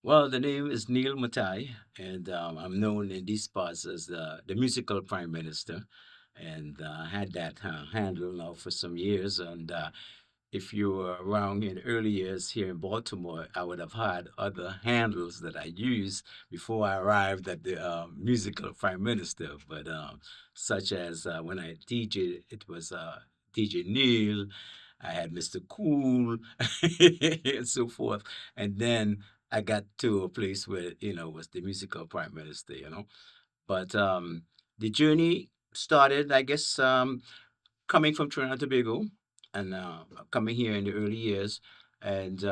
Well, the name is Neil Mattei, and I'm known in these parts as the musical prime minister. And I had that handle now for some years. And if you were around in the early years here in Baltimore, I would have had other handles that I used before I arrived at the musical prime minister. But such as when I DJ, it was DJ Neil. I had Mr. Cool and so forth. And then I got to a place where, was the musical prime minister, But the journey started, I guess, coming from Trinidad and Tobago and coming here in the early years. And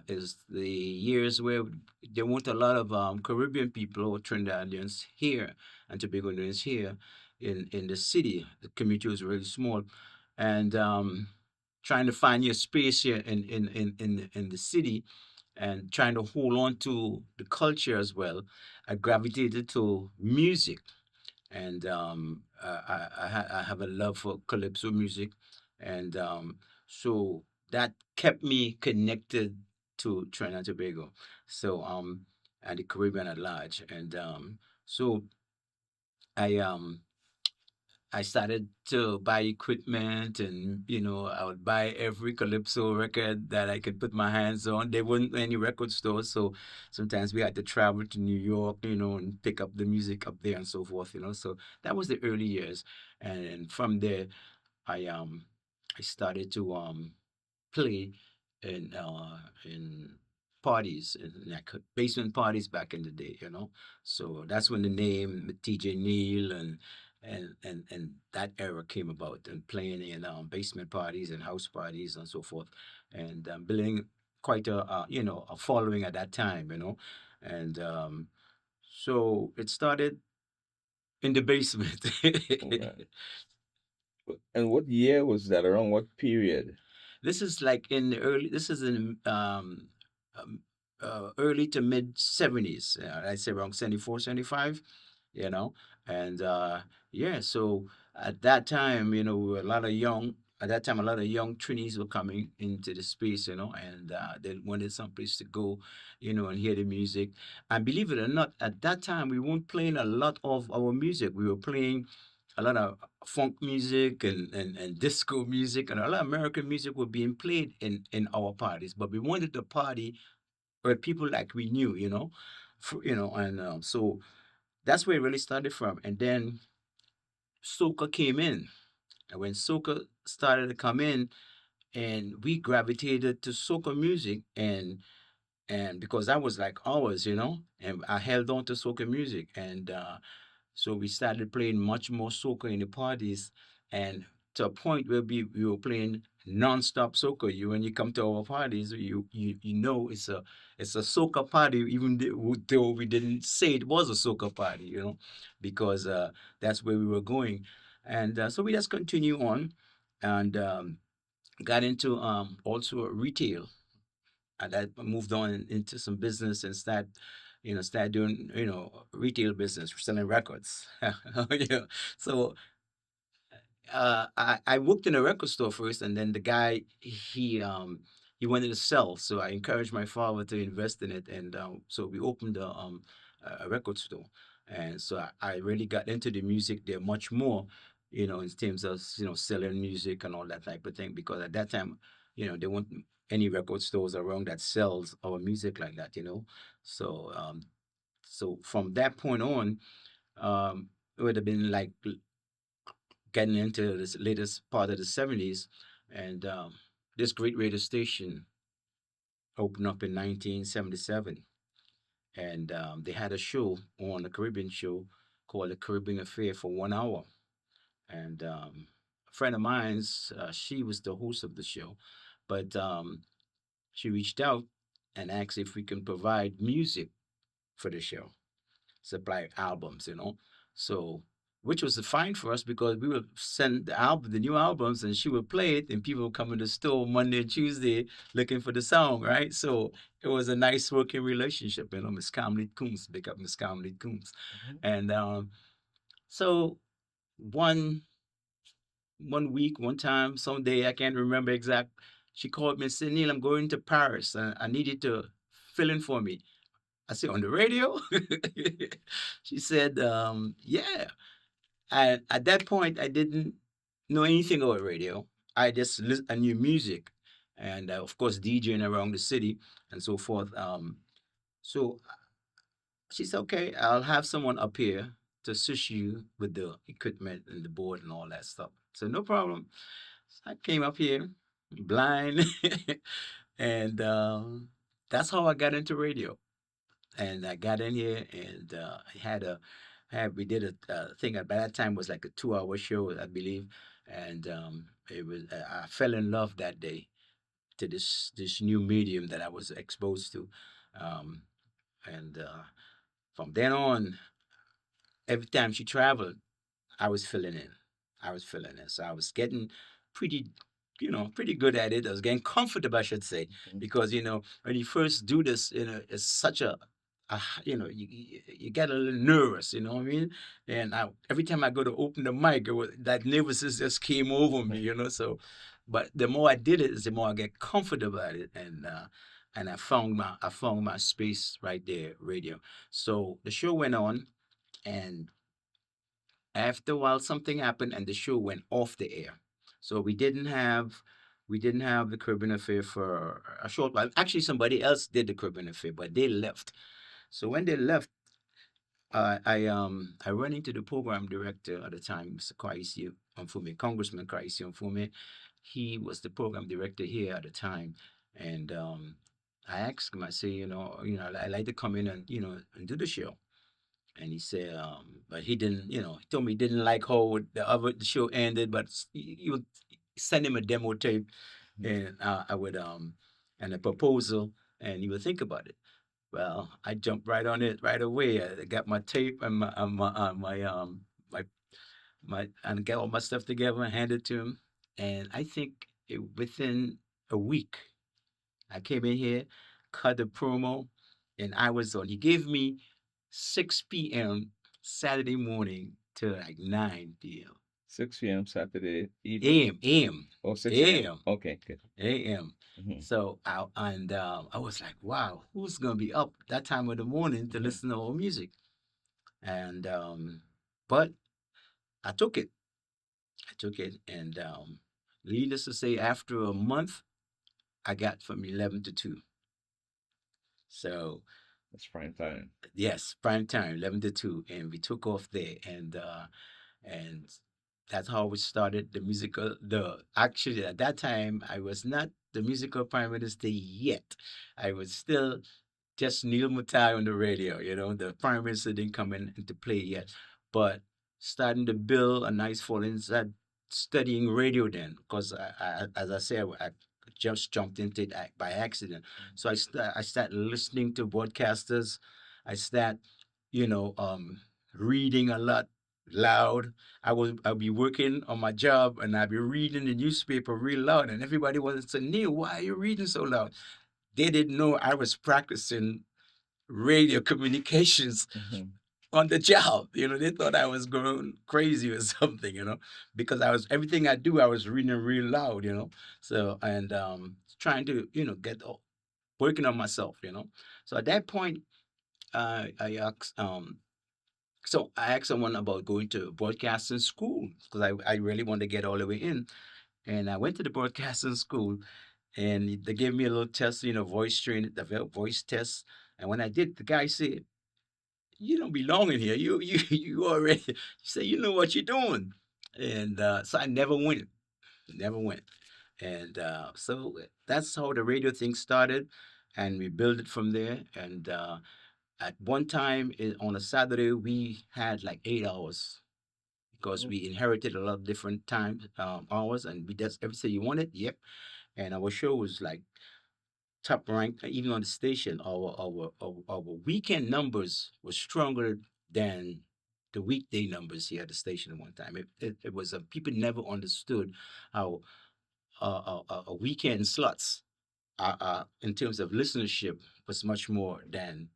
is the years where there weren't a lot of Caribbean people or Trinidadians here and Tobagoans here in the city. The community was really small. And trying to find your space here in the city and trying to hold on to the culture as well. I gravitated to music, and I have a love for calypso music, and so that kept me connected to Trinidad and Tobago, so and the Caribbean at large, and so I I started to buy equipment, and I would buy every calypso record that I could put my hands on. There weren't any record stores, so sometimes we had to travel to New York, and pick up the music up there and so forth. So that was the early years, and from there I um I started to play in parties, in like basement parties back in the day. So that's when the name TJ Neal and that era came about, and playing in basement parties and house parties and so forth, and building quite a following at that time. And so it started in the basement. All right. And what year was that? Around what period? This is like in the early. This is in um, early to mid 70s. I'd say around 74, 75. You know, and yeah. So at that time, we were a lot of young. At that time, a lot of young trainees were coming into the space, and they wanted some place to go, and hear the music. And believe it or not, at that time, we weren't playing a lot of our music. We were playing a lot of funk music and disco music, and a lot of American music were being played in our parties. But we wanted to party with people like we knew, and so that's where it really started from. And then soca came in, and when soca started to come in, and we gravitated to soca music, and because that was like ours, and I held on to soca music, and so we started playing much more soca in the parties, and to a point where we were playing non-stop soca. When you come to our parties, you know it's a soca party, even though we didn't say it was a soca party, because that's where we were going, and so we just continue on, and got into also retail, and I moved on into some business and start doing retail business, selling records. Yeah. So I worked in a record store first, and then the guy he wanted to sell, so I encouraged my father to invest in it, and so we opened a record store, and so I really got into the music there much more, in terms of selling music and all that type of thing, because at that time, there weren't any record stores around that sells our music like that. So so from that point on, it would have been like getting into this latest part of the 70s. And this great radio station opened up in 1977. And they had a show on the Caribbean show called The Caribbean Affair for 1 hour. And a friend of mine's, she was the host of the show, but she reached out and asked if we can provide music for the show, supply albums. So, which was fine for us because we would send the new albums, and she would play it, and people would come in the store Monday and Tuesday looking for the song, right? So it was a nice working relationship, Miss Kamlit Coombs, big up Miss Kamlit Coombs. Mhm. And so one one week, one time, someday, I can't remember exact, she called me and said, Neil, I'm going to Paris. I needed to fill in for me. I said, on the radio? She said, yeah. And at that point, I didn't know anything about radio. I knew music, and of course DJing around the city and so forth. So she said, "Okay, I'll have someone up here to assist you with the equipment and the board and all that stuff." So no problem. So I came up here blind, and that's how I got into radio. And I got in here and I had a had we did a thing by that time was like a 2 hour show, I believe, and it was I fell in love that day to this new medium that I was exposed to, um, and from then on, every time she traveled, I was filling in. I was filling in. So I was getting pretty, pretty good at it. I was getting comfortable, I should say, Mhm. because when you first do this, it's such you get a little nervous. You know what I mean? And every time I go to open the mic, that nervousness just came over me. So, but the more I did it, the more I get comfortable at it, and I found my space right there, radio. So the show went on, and after a while something happened and the show went off the air, so we didn't have the Caribbean Affair for a short while. Actually, somebody else did the Caribbean Affair, but they left. So when they left, I ran into the program director at the time, Mr. Kwaisi Mfume, Congressman Kwaisi Mfume. He was the program director here at the time, and I asked him. I say, I like to come in and and do the show. And he said, but he didn't, he told me he didn't like how the show ended, but he would send him a demo tape, and I would and a proposal, and he would think about it. Well, I jumped right on it right away. I got my tape and my and got all my stuff together and handed it to him. And I think within a week, I came in here, cut the promo, and I was on. He gave me 6 p.m. Saturday morning to like 9 p.m. 6 p.m. Saturday evening. AM, AM, Oh, 6 a.m. AM, Okay, good. AM. Hmm. So I was like, wow, who's gonna be up that time of the morning to Hmm. listen to old music? And but I took it. I took it, and needless to say, after a month, I got from 11 to 2. So That's prime time. yes, prime time, 11 to 2, and we took off there, and that's how we started the musical. The Actually, at that time, I was not the musical prime minister yet. I was still just Neil Mattei on the radio. The prime minister didn't come into play yet, but starting to build a nice following. Started studying radio then, because as I said, I just jumped into it by accident. So I started listening to broadcasters. I start, you know, um, reading a lot loud. I'll be working on my job and I'll be reading the newspaper real loud, and everybody was saying, Neil, why are you reading so loud? They didn't know I was practicing radio communications Hmm. on the job. They thought I was going crazy or something, because everything I do, I was reading real loud, So, and trying to, working on myself. So at that point, I asked, I asked someone about going to broadcasting school because I really wanted to get all the way in. And I went to the broadcasting school, and they gave me a little test, voice training, the voice test. And when I did, the guy said, "You don't belong in here. You already." He said, "You know what you're doing." And so I never went. And so that's how the radio thing started, and we built it from there. And at one time on a Saturday, we had like 8 hours because Oh. we inherited a lot of different time hours, and we did everything you wanted. Yep. And our show was like top ranked, even on the station. Our weekend numbers were stronger than the weekday numbers here at the station at one time. It was people never understood how a weekend slots in terms of listenership was much more than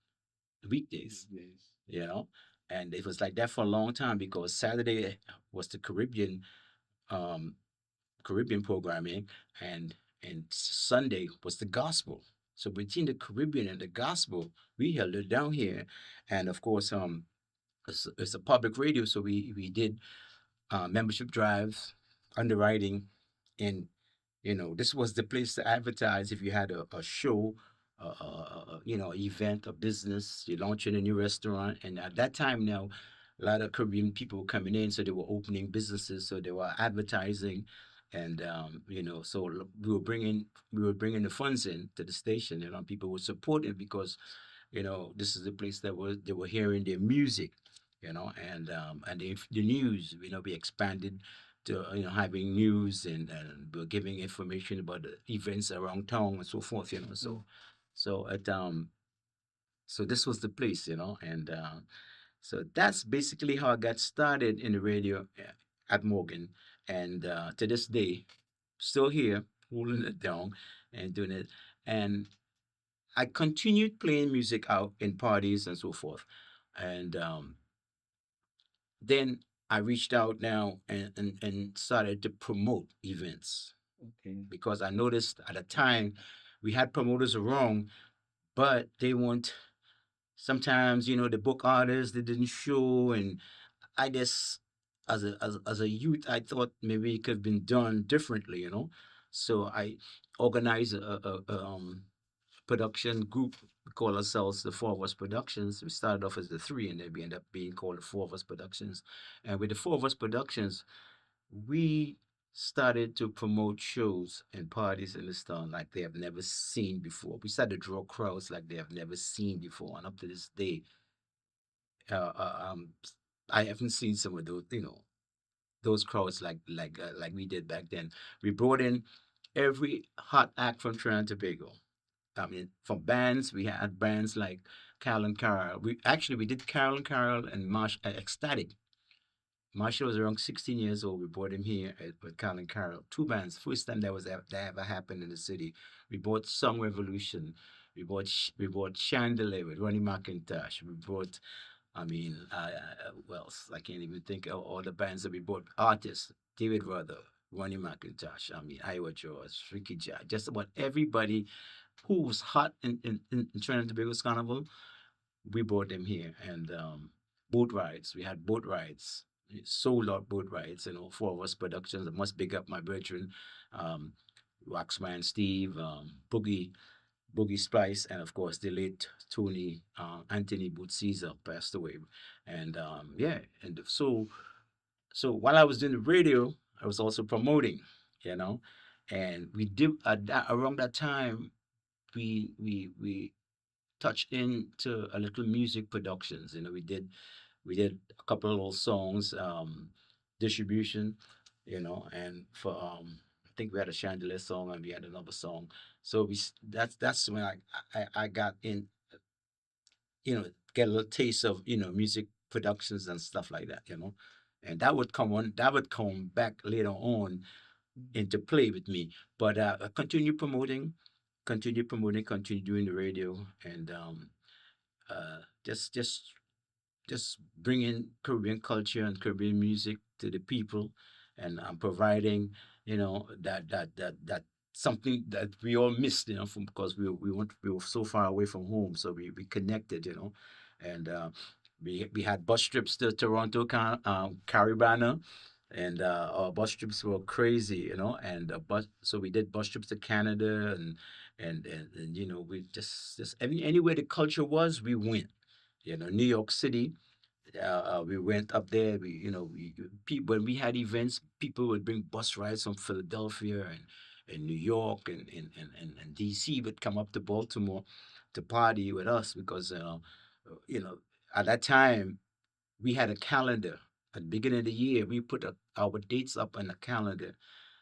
weekdays. Yes. You know, and it was like that for a long time because Saturday was the um, Caribbean programming, and Sunday was the gospel. So between the Caribbean and the gospel, we held it down here, and of course, it's a public radio, so we did membership drives, underwriting, and this was the place to advertise if you had a show, event, a business, you're launching a new restaurant. And at that time now, a lot of Caribbean people were coming in, so they were opening businesses, so they were advertising. And so we were bringing the funds in to the station. People were supporting because this is the place that they were hearing their music, and the news, we expanded to having news, and we're giving information about the events around town and so forth. Mm. So at so this was the place, and so that's basically how I got started in the radio at Morgan, and to this day, still here, holding it down and doing it, and I continued playing music out in parties and so forth, and then I reached out now and started to promote events Okay. because I noticed at the time we had promoters around, but they weren't. Sometimes, the book artists they didn't show, and I guess as a youth, I thought maybe it could have been done differently. So I organized a production group. We call ourselves the Four of Us Productions. We started off as the three, and then we ended up being called the Four of Us Productions. And with the Four of Us Productions, we started to promote shows and parties in this town like they have never seen before. We started to draw crowds like they have never seen before, and up to this day, uh, uh, um, I haven't seen some of those crowds like we did back then. We brought in every hot act from Trinidad and Tobago. I mean, from bands, we had bands like Carol and Carol. We did Carol and Carol and Ecstatic. Marshall was around 16 years old. We brought him here with Carol and Carol. Two bands. First time that ever happened in the city. We brought Song Revolution. We brought Chandelier with Ronnie McIntosh. We brought, I mean, who else? I can't even think of all the bands that we brought. Artists, David Rudder, Ronnie McIntosh. I mean, Iowa George, Ricky Jai. Just about everybody who was hot in Trinidad and Tobago's carnival, we brought them here. And boat rides. We had boat rides. Sold out boat rides. Four of Us Productions. I must big up my brethren, um, Waxman Steve, Boogie Spice, and of course the late Tony Anthony Booth Caesar passed away. And yeah, and so while I was doing the radio, I was also promoting, you know, and we did around that time we touched into a little music productions. We did a couple of little songs, distribution, and for I think we had a chandelier song and we had another song. So that's when I got in, get a little taste of music productions and stuff like that. And that would come back later on into play with me. But I continue doing the radio, and just bringing Caribbean culture and Caribbean music to the people, and I'm providing, that something that we all missed, from because we were so far away from home, so we connected, and we had bus trips to Toronto, Caribana, and our bus trips were crazy, and so we did bus trips to Canada, and we just anywhere the culture was, we went. New York City. We went up there. When we had events, people would bring bus rides from Philadelphia and New York and DC would come up to Baltimore to party with us because you know at that time we had a calendar. At the beginning of the year, we put our dates up on the calendar,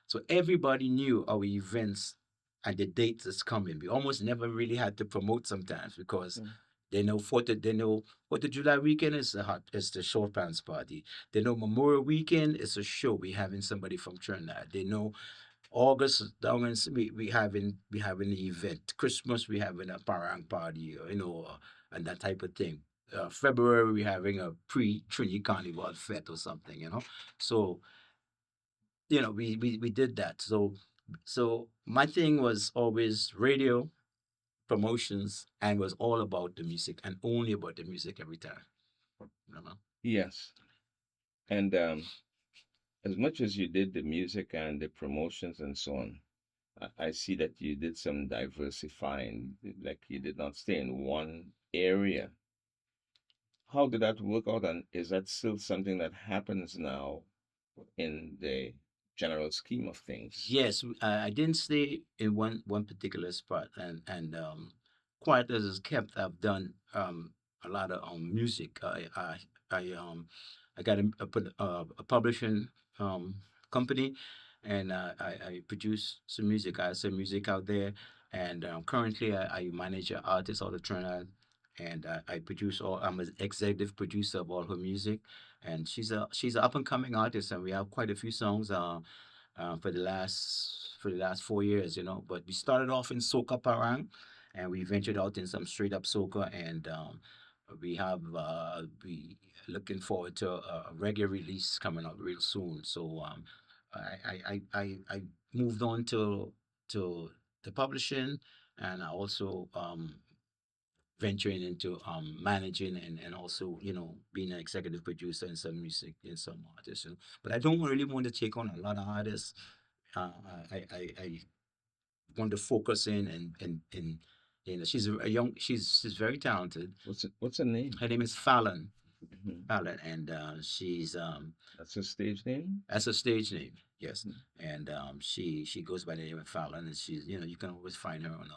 so everybody knew our events and the dates that's coming. We almost never really had to promote sometimes because Mm. they know 4th of July weekend is the short pants party. They know Memorial weekend is a show. We having somebody from Trinidad. They know August that means we having the event. Christmas we having a parang party, and that type of thing. February we having a pre-Trini Carnival fete or something. So we did that. So my thing was always radio, promotions, and was all about the music and only about the music every time. You know? Yes. And as much as you did the music and the promotions and so on, I see that you did some diversifying, like you did not stay in one area. How did that work out? And is that still something that happens now in the general scheme of things? Yes, I didn't stay in one particular spot, and quiet as it's kept, I've done a lot of music. I got a publishing um company, and I produce some music. I have some music out there, and currently I manage an artist out of Trinidad, and I produce all. I'm an executive producer of all her music, and she's an up and coming artist, and we have quite a few songs. For the last 4 years, you know. But we started off in soca parang, and we ventured out in some straight up soca, and we looking forward to a reggae release coming out real soon. So I moved on to the publishing, and I also venturing into managing and also being an executive producer in some music in some artists, but I don't really want to take on a lot of artists. uh, I want to focus in and she's a young she's very talented. What's the name? Her name is Fallon. Hmm. Fallon, and she's That's a stage name? that's a stage name, yes. Mhm. And she goes by the name of Fallon, and she's you can always find her on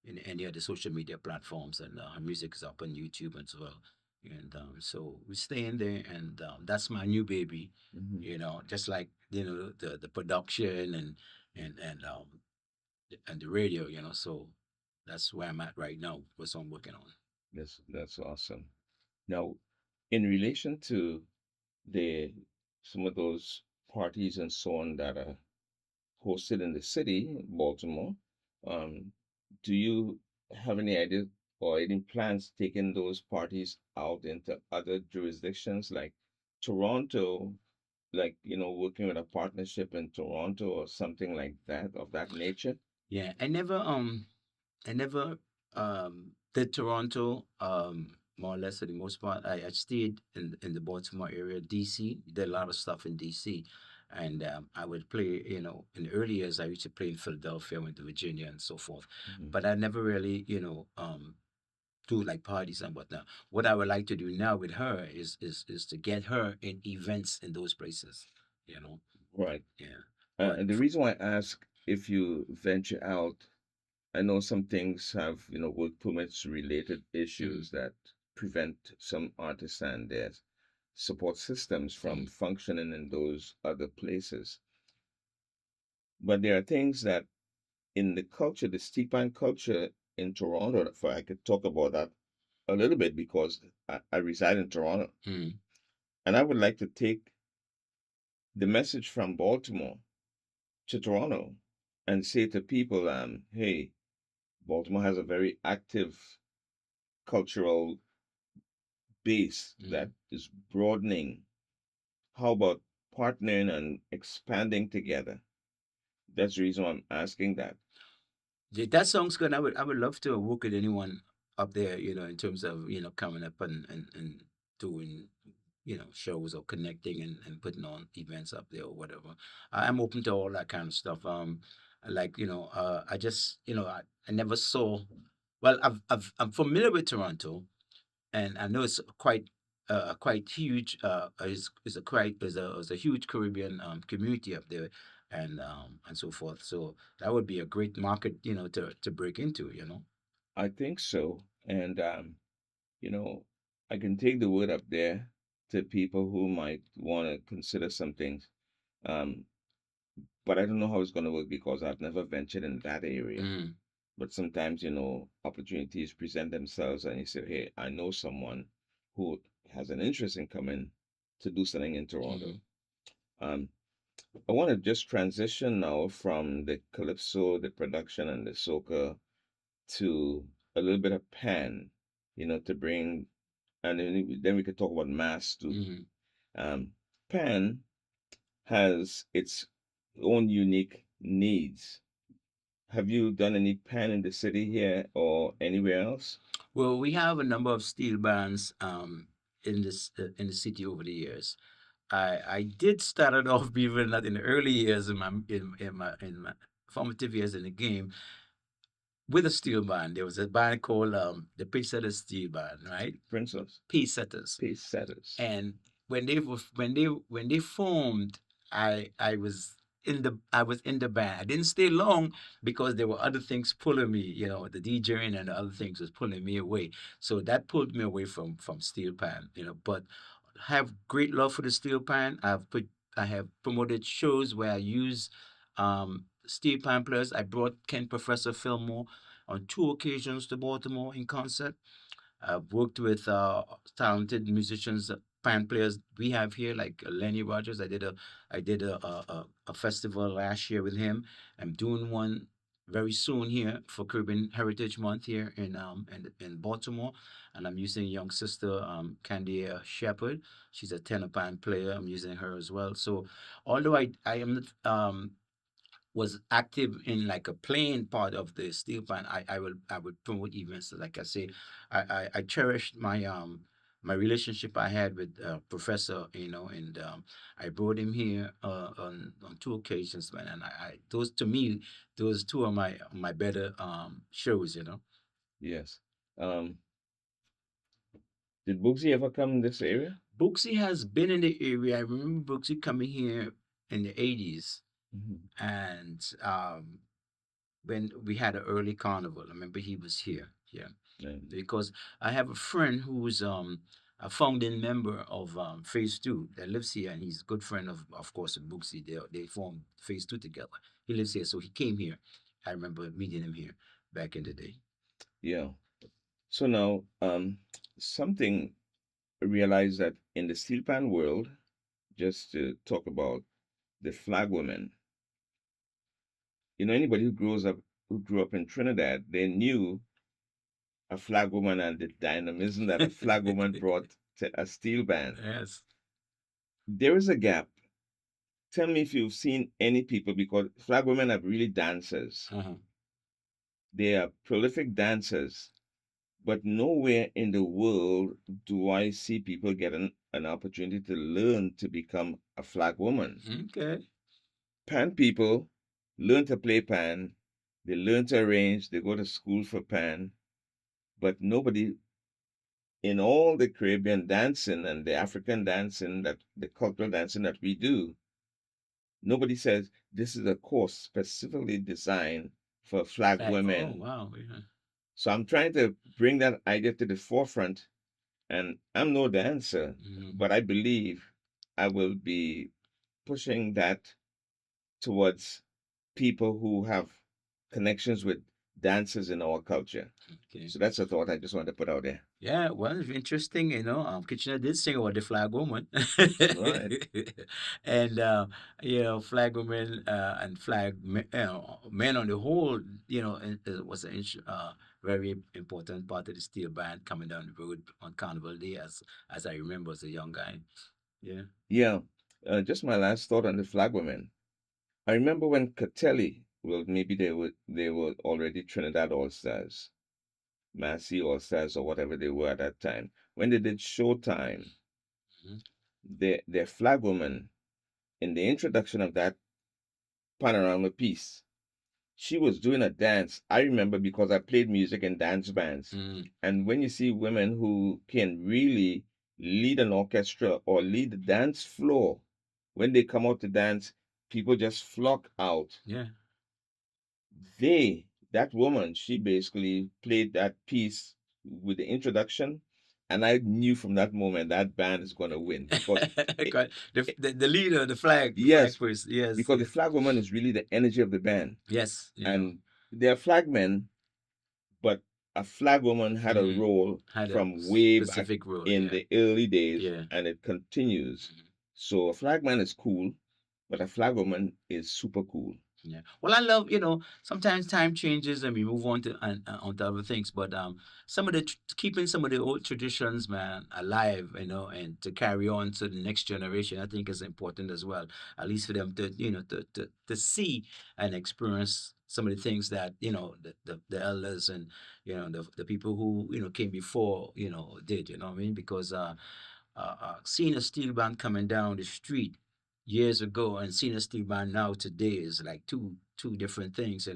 in any of the social media platforms, and her music is up on YouTube as well. And so we stay in there, and that's my new baby. Hmm. Just like the production and the radio. So that's where I'm at right now. What's I'm working on. That's awesome. Now, in relation to the some of those parties and so on that are hosted in the city, Baltimore, um, do you have any idea or any plans taking those parties out into other jurisdictions like Toronto, like working with a partnership in Toronto or something like that of that nature? Yeah, I never did Toronto, more or less for the most part. I stayed in the Baltimore area, DC. Did a lot of stuff in DC, and I would play. In the early years, I used to play in Philadelphia, went to Virginia, and so forth. Mhm. But I never really, do like parties and whatnot. What I would like to do now with her is to get her in events in those places. You know, Right. yeah. But And the reason why I ask if you venture out, I know some things have, work permits related mm, issues that prevent some artists and their support systems from mm, functioning in those other places. But there are things that in the culture, the steepine culture in Toronto, if I could talk about that a little bit because I reside in Toronto. mm. And I would like to take the message from Baltimore to Toronto and say to people, hey, Baltimore has a very active cultural base that Mm. is broadening. How about partnering and expanding together? That's the reason why I'm asking that. That sounds good. I would love to work with anyone up there, in terms of, coming up and doing, shows or connecting and putting on events up there or whatever. I'm open to all that kind of stuff. Like, I just, I never saw, well, I'm familiar with Toronto, and I know it's quite huge. Is a huge Caribbean community up there, and so forth. So that would be a great market, to break into. I think so. And, you know, I can take the word up there to people who might want to consider some things. Um, but I don't know how it's going to work because I've never ventured in that area. Mm-hmm. But sometimes, opportunities present themselves and you say, hey, I know someone who has an interest in coming to do something in Mm-hmm. Toronto. Um, I want to just transition now from the calypso, the production, and the soca to a little bit of pan, to bring, and then we could talk about mass too. Mm-hmm. Um, Pan has its own unique needs. have you done any pan in the city here or anywhere else? Well, we have a number of steel bands in the city over the years. I did start it off even that in the early years in my formative years in the game with a steel band. There was a band called the Pacesetters Steel Band, right? Princess? Pacesetters. Pace setters. And when they formed, I was in the band. I didn't stay long because there were other things pulling me. The DJing and the other things was pulling me away. So that pulled me away from steel pan. But have great love for the steel pan. I have promoted shows where I use steel pan players. I brought Ken Professor Fillmore on two occasions to Baltimore in concert. I've worked with talented musicians, band players we have here, like Lenny Rogers. I did a festival last year with him. I'm doing one very soon here for Caribbean Heritage Month here in Baltimore, and I'm using young sister Candia Shepherd. She's a tenor band player. I'm using her as well. So although I am was active in like a playing part of the steel band, I would promote events. Like I say, I cherished my relationship I had with Professor, and I brought him here on two occasions, man. And I those to me, those two are my better shows. Yes. Um, did Boogsy ever come in this area? Booksy has been in the area. I remember Booksy coming here in the 80s, Mhm. and when we had an early carnival. I remember he was here. Yeah, And because I have a friend who's a founding member of Phase Two that lives here, and he's a good friend of course, of Booksy. They formed Phase Two together. He lives here, so he came here. I remember meeting him here back in the day. yeah. So now, something realized that in the steel pan world, just to talk about the flag women, anybody who grew up in Trinidad, they knew a flag woman and the dynamism that a flag woman brought to a steel band. Yes. There is a gap. Tell me if you've seen any people, because flag women are really dancers. Uh-huh. They are prolific dancers, but nowhere in the world do I see people get an opportunity to learn to become a flag woman. Okay. Pan people learn to play pan, they learn to arrange, they go to school for pan, but nobody in all the Caribbean dancing and the African dancing, that the cultural dancing that we do, nobody says this is a course specifically designed for flag Like, oh women. wow. Yeah. So I'm trying to bring that idea to the forefront, and I'm no dancer, Mhm. but I believe I will be pushing that towards people who have connections with dancers in our culture. Okay. So that's a thought I just wanted to put out there. Yeah, well, it's interesting, Kitchener did sing about the flag woman. Right. And, flag women and men on the whole, it was a very important part of the steel band coming down the road on Carnival Day, as I remember as a young guy. Yeah. Yeah. Just my last thought on the flag women. I remember when Catelli, well, maybe they were already Trinidad All Stars, Massey All Stars, or whatever they were at that time. When they did Showtime, Mhm. their flag woman, in the introduction of that panorama piece, she was doing a dance. I remember because I played music in dance bands. Mm, And when you see women who can really lead an orchestra or lead the dance floor, when they come out to dance, people just flock out. yeah. That woman, she basically played that piece with the introduction. And I knew from that moment that band is going to win because, it, Got it, the leader, the flag yes, person. Yes, because the yes. flag woman is really the energy of the band. Yes, And they're flag men, but a flag woman had a mhm, role had a from way back specific role. in Yeah, the early days, yeah. and it continues. Mhm. So a flag man is cool, but a flag woman is super cool. Yeah. Well, I love, sometimes time changes and we move on to on to other things, but some of the keeping some of the old traditions, man, alive, and to carry on to the next generation, I think is important as well. At least for them to, to see and experience some of the things that, the elders and, the people who, came before, did, you know what I mean? Because seeing a steel band coming down the street years ago and seeing a steel band now today is like two different things.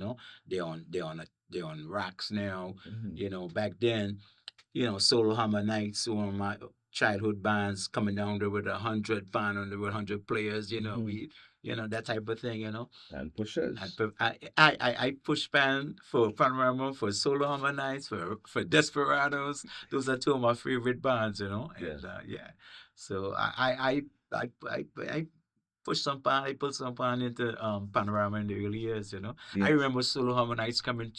They're on racks now. Hmm. Back then, Solo Hammer Nights, one of my childhood bands coming down there with 100 band on there with 100 players. Hmm. That type of thing. And pushers. I push band for Panorama, for Solo Hammer Nights, for Desperados. Those are two of my favorite bands, Yeah. and yeah. So I push some pan, I put some pan into Panorama in the early years. I Yes. remember Solo Hammer Nights going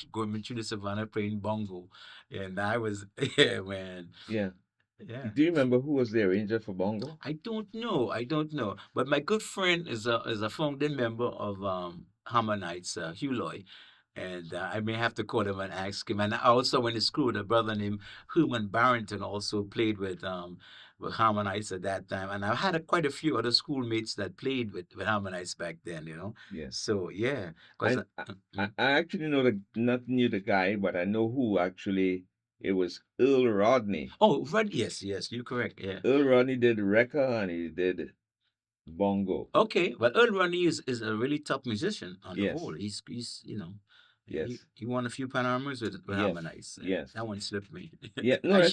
through the savannah playing bongo, and I was yeah, man, Yeah. yeah. Do you remember who was the arranger for Bongo? I don't know. I don't know. But my good friend is a founding member of Harmonites, Hugh Loy. And I may have to call him and ask him. And I also went to school with a brother named Herman Barrington also played with Harmonites at that time. And I had quite a few other schoolmates that played with Harmonites back then. Yeah. So yeah, because I actually know not knew the guy, but I know who actually. It was Earl Rodney. oh, right, yes, yes, you're correct. Yeah. Earl Rodney did Rekka and he did Bongo. Okay, well, Earl Ronnie is a really top musician on the whole. Yes. He's he Yes. he won a few Panamas with Yes. Harmonize. Yes. That one slipped me. Yeah. No, I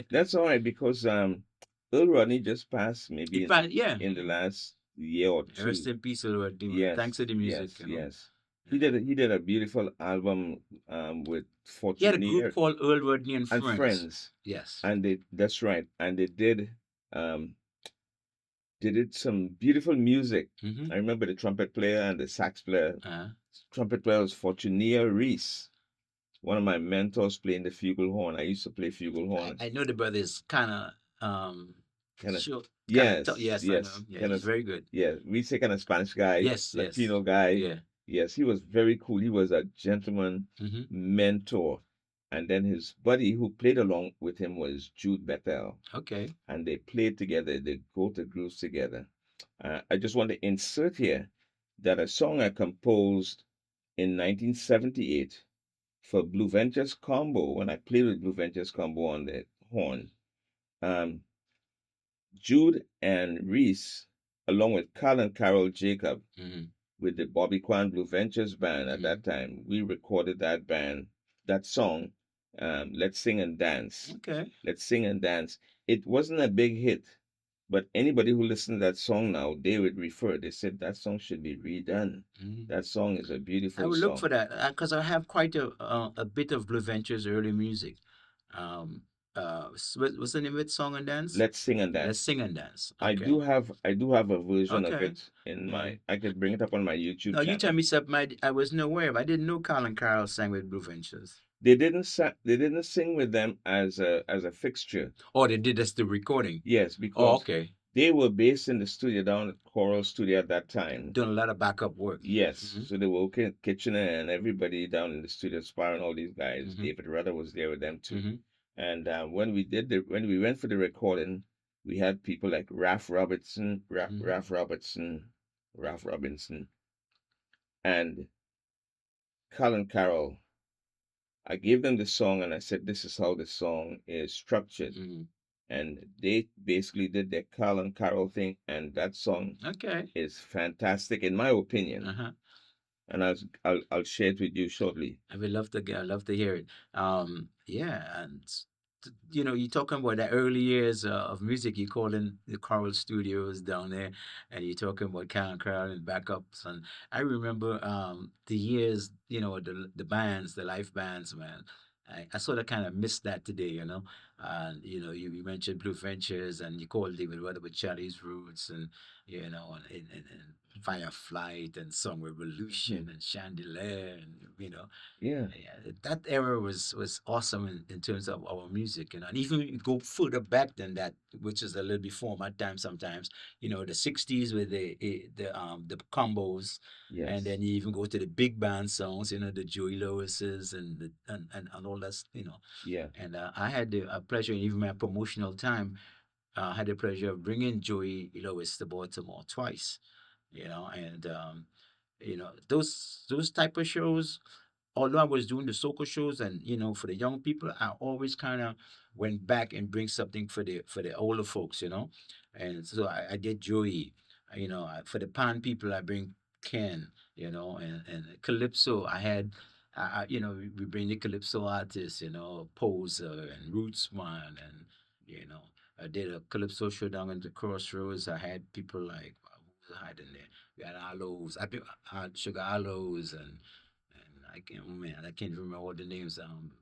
that's all right because Earl Rodney just passed maybe yeah. in the last year or Rest two. in peace, Earl Ronnie. Yes. Thanks to the music. Yes. Yes. He did a beautiful album with He had a group Fortunaire called Earl Rodney and and Friends. Friends. Yes. And that's right. And um they did some beautiful music. Mm-hmm. I remember the trumpet player and the sax player. Uh, Trumpet player was Fortunaire Reese, one of my mentors playing the fugal horn. I used to play fugal horn. I know the brother is kind of Kind of, short, kind of tough. yes, Yes, I know yes, him. Yeah, kind he's of, very good. yeah. We say kind of Spanish guy, Yes, yes, Latino guy. yeah. Yes, he was very cool. He was a gentleman Mm-hmm. mentor. And then his buddy who played along with him was Jude Bethel. Okay. And they played together. They go to grooves together. I just want to insert here that a song I composed in 1978 for Blue Ventures Combo, when I played with Blue Ventures Combo on the horn, um, Jude and Reese, along with Carl and Carol Jacob, Mm-hmm. with the Bobby Kwan Blue Ventures band at Mm-hmm. that time, we recorded that song, Let's Sing and Dance. Okay. Let's Sing and Dance. It wasn't a big hit, but anybody who listened to that song now, they would refer. They said that song should be redone. Mm-hmm. That song is a I beautiful will look song. for that because I have quite a bit of Blue Ventures early music. Um, what's the name of it? Song and dance. Let's Sing and Let's Dance. sing and dance. I Okay. do have I do have a version of Okay. it in Yeah. my. I could bring it up on my YouTube No, you tell channel. me something I was not aware of. I didn't know Carl and Carol sang with Blue Ventures. They didn't sing with them as a fixture. Oh, they did this the recording. Yes, Oh, because okay. they were based in the studio down at Coral Studio at that time. Doing a lot of backup work. Yes, Mm-hmm. so they were okay, Kitchener and everybody down in the studio, Spire and all these guys. Mm-hmm. David Rudder was there with them too. Mm-hmm. And when we went for the recording, we had people like Mm-hmm. Ralph Robinson, and Colin Carroll. I gave them the song and I said, "This is how the song is structured." Mm-hmm. And they basically did their Colin Carroll thing, and that song Okay. is fantastic in my opinion. Uh-huh. And I'll share it with you shortly. I love to hear it. Yeah, and you're talking about the early years of music. You call in the choral studios down there, and you're talking about Karen Crowd and backups. And I remember the years, the bands, the live bands, man. I sort of kind of miss that today. And you mentioned Blue Ventures, and you called David Weather with Charlie's Roots, and and Fireflight, and Song Mhm. Revolution, and Chandelier, and Yeah. yeah, that era was awesome in terms of our music, and even you go further back than that, which is a little before my time sometimes. The '60s with the combos, and Yes. then you even go to the big band songs, the Joey Lewis's and all that, Yeah. and I had the pleasure, in even my promotional time, I had the pleasure of bringing Joey Lewis to Baltimore twice, and those type of shows. Although I was doing the soccer shows, and for the young people, I always kind of went back and bring something for the older folks, and so I did Joey. For the pan people, I bring Ken, and Calypso. I had. We bring the calypso artists, Poser and Rootsman, and you know, I did a calypso show down at the Crossroads. I had people like who was hiding there. We had Aloes, I had Sugar Aloes, and I can't, oh man, I can't remember all the names.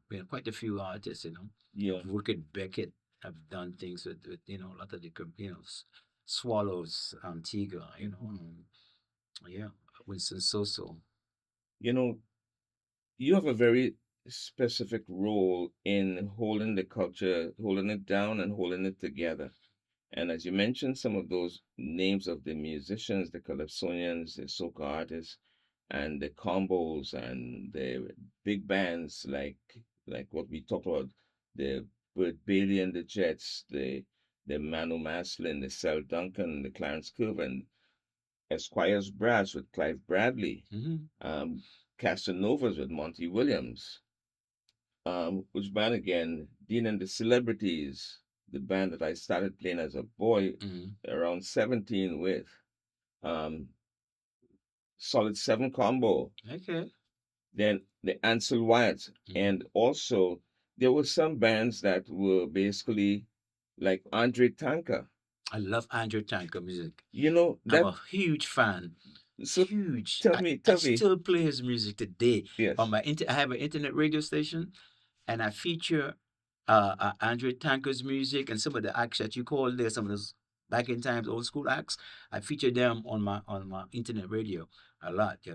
We had quite a few artists, Yeah. I've worked with Beckett. I've done things with a lot of the Swallows, Antigua, Mhm. yeah, Winston Soso. You know, you have a very specific role in holding the culture, holding it down and holding it together. And as you mentioned, some of those names of the musicians, the calypsonians, the soca artists, and the combos and the big bands like what we talked about, the Bert Bailey and the Jets, the Manu Maslin, the Sel Duncan, the Clarence Curve, and Esquire's Brass with Clive Bradley, Hmm. um, Casanovas with Monty Williams, which band again? Dean and the Celebrities, the band that I started playing as a boy Hmm. around 17 with. Um, Solid Seven Combo, Okay. then the Ansel Wyatt, Hmm. and also there were some bands that were basically like Andre Tanker. I love Andrew Tanker music. You know I'm that. a huge fan. So Huge. tell I, me, I tell me. still play his music today on Yes, I have an internet radio station, and I feature Andre Tanker's music and some of the acts that you call there, some of those back in times old school acts. I feature them on my internet radio a lot,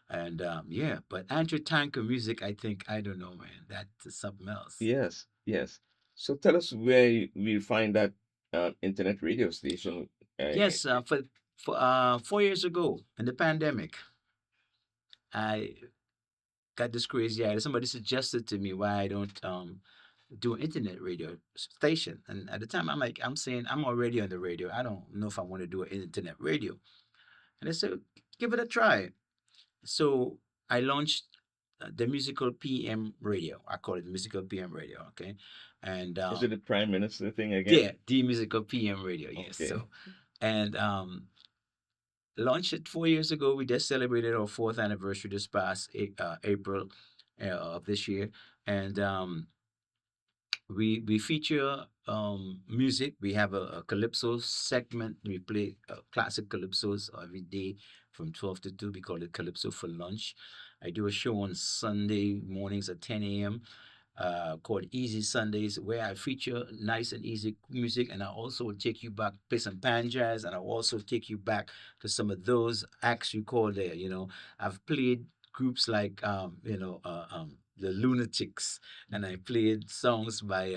and yeah. But Andre Tanker music, I think, I don't know, man. That's something else. yes, yes. So tell us where we find that internet radio station. Yes, for 4 years ago in the pandemic, I got this crazy idea. Somebody suggested to me why I don't do an internet radio station. And at the time, I'm saying I'm already on the radio. I don't know if I want to do an internet radio. And they said, give it a try. So I launched the musical PM radio. I call it musical PM radio. Okay, and Is it the Prime Minister thing again? yeah, the musical PM radio. Yes. Okay. So and launched it 4 years ago. We just celebrated our fourth anniversary this past April of this year, and we feature music. We have a calypso segment. We play classic calypsos every day from 12 to 2. We call it Calypso for Lunch. I do a show on Sunday mornings at 10 a.m. Called Easy Sundays, where I feature nice and easy music, and I also take you back, play some pan jazz, and I also take you back to some of those acts you call there. I've played groups like the Lunatics, and I played songs by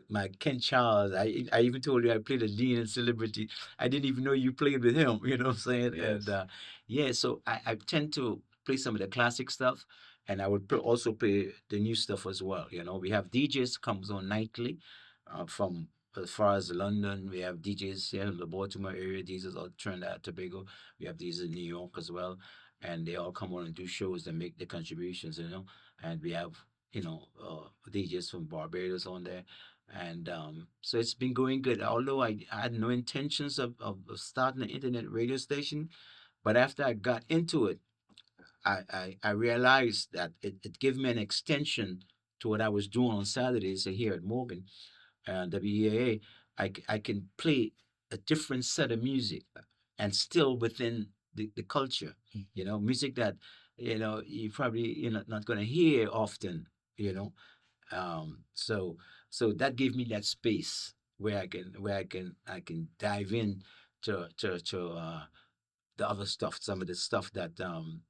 my Ken Charles. I even told you I played a Dean and Celebrity. I didn't even know you played with him. You know what I'm saying? And Yes. yeah, so I tend to play some of the classic stuff, and I would also play the new stuff as well. We have DJs comes on nightly, from as far as London. We have DJs here in the Baltimore area. DJs are Trinidad and Tobago. We have these in New York as well, and they all come on and do shows and make their contributions. And we have DJs from Barbados on there, and so it's been going good. Although I had no intentions of starting an internet radio station, but after I got into it, I realized that it gave me an extension to what I was doing on Saturdays here at Morgan, WEAA. I can play a different set of music and still within the culture, music that, you probably, not going to hear often, you know So that gave me that space where I can dive in to the other stuff, some of the stuff that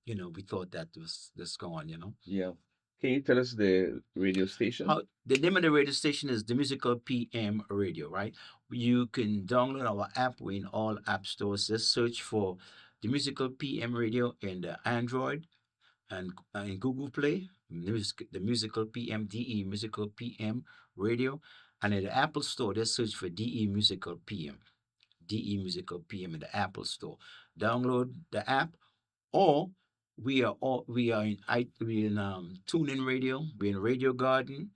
we thought that was gone. Yeah. Can you tell us the radio station? How the name of the radio station is the Musical PM Radio, right? You can download our app. We're in all app stores. Just search for the Musical PM Radio in the Android and in Google Play. The Musical PM DE Musical PM Radio, and in the Apple Store, just search for DE Musical PM. DE Musical PM in the Apple Store. Download the app, or we are in TuneIn Radio, we're in Radio Garden,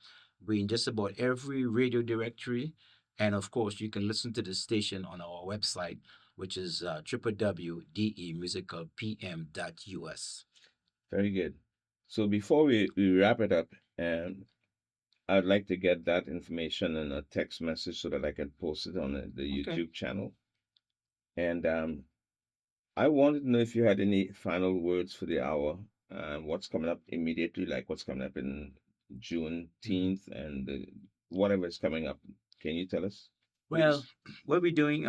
we're in just about every radio directory, and of course you can listen to the station on our website, which is www.demusicalpm.us. Very good. So before we wrap it up, I'd like to get that information in a text message so that I can post it on the Okay. YouTube channel. And I wanted to know if you had any final words for the hour. What's coming up immediately, like what's coming up in Mhm. Juneteenth and whatever is coming up. Can you tell us, Well, please? what we're doing,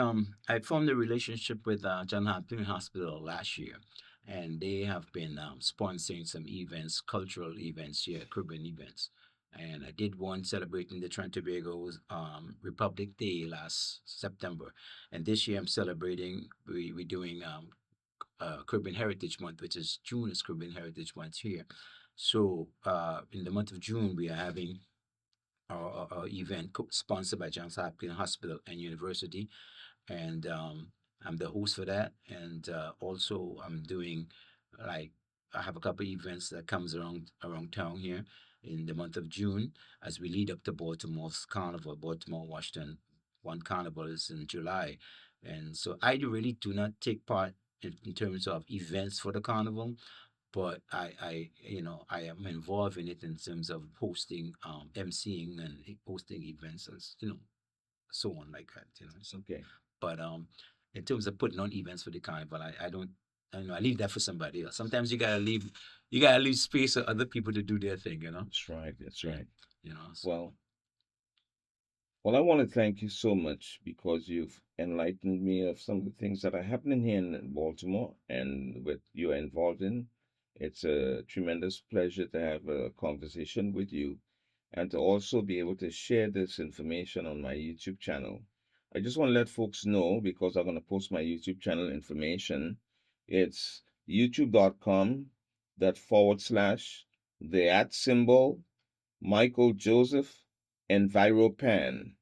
I formed a relationship with John Hopkins Hospital last year, and they have been sponsoring some events, cultural events here, Caribbean events. And I did one celebrating the Trinidad and Tobago's Republic Day last September, and this year I'm celebrating. We're doing Caribbean Heritage Month, which is June is Caribbean Heritage Month here. So in the month of June, we are having our event sponsored by Johns Hopkins Hospital and University, and I'm the host for that. And also, I'm doing like I have a couple events that comes around town here in the month of June as we lead up to Baltimore's Carnival, Baltimore, Washington. One carnival is in July, and so I really do not take part in terms of events for the carnival, but I am involved in it in terms of hosting, emceeing and hosting events and so on like that. So, Okay, but in terms of putting on events for the carnival, I don't. I leave that for somebody else. Sometimes you gotta leave space for other people to do their thing. that's right. That's Yeah. right. So, Well, Well, I want to thank you so much because you've enlightened me of some of the things that are happening here in Baltimore and what you are involved in. It's a tremendous pleasure to have a conversation with you and to also be able to share this information on my YouTube channel. I just want to let folks know because I'm going to post my YouTube channel information. It's youtube.com that / the @ symbol Michael Joseph Enviropan.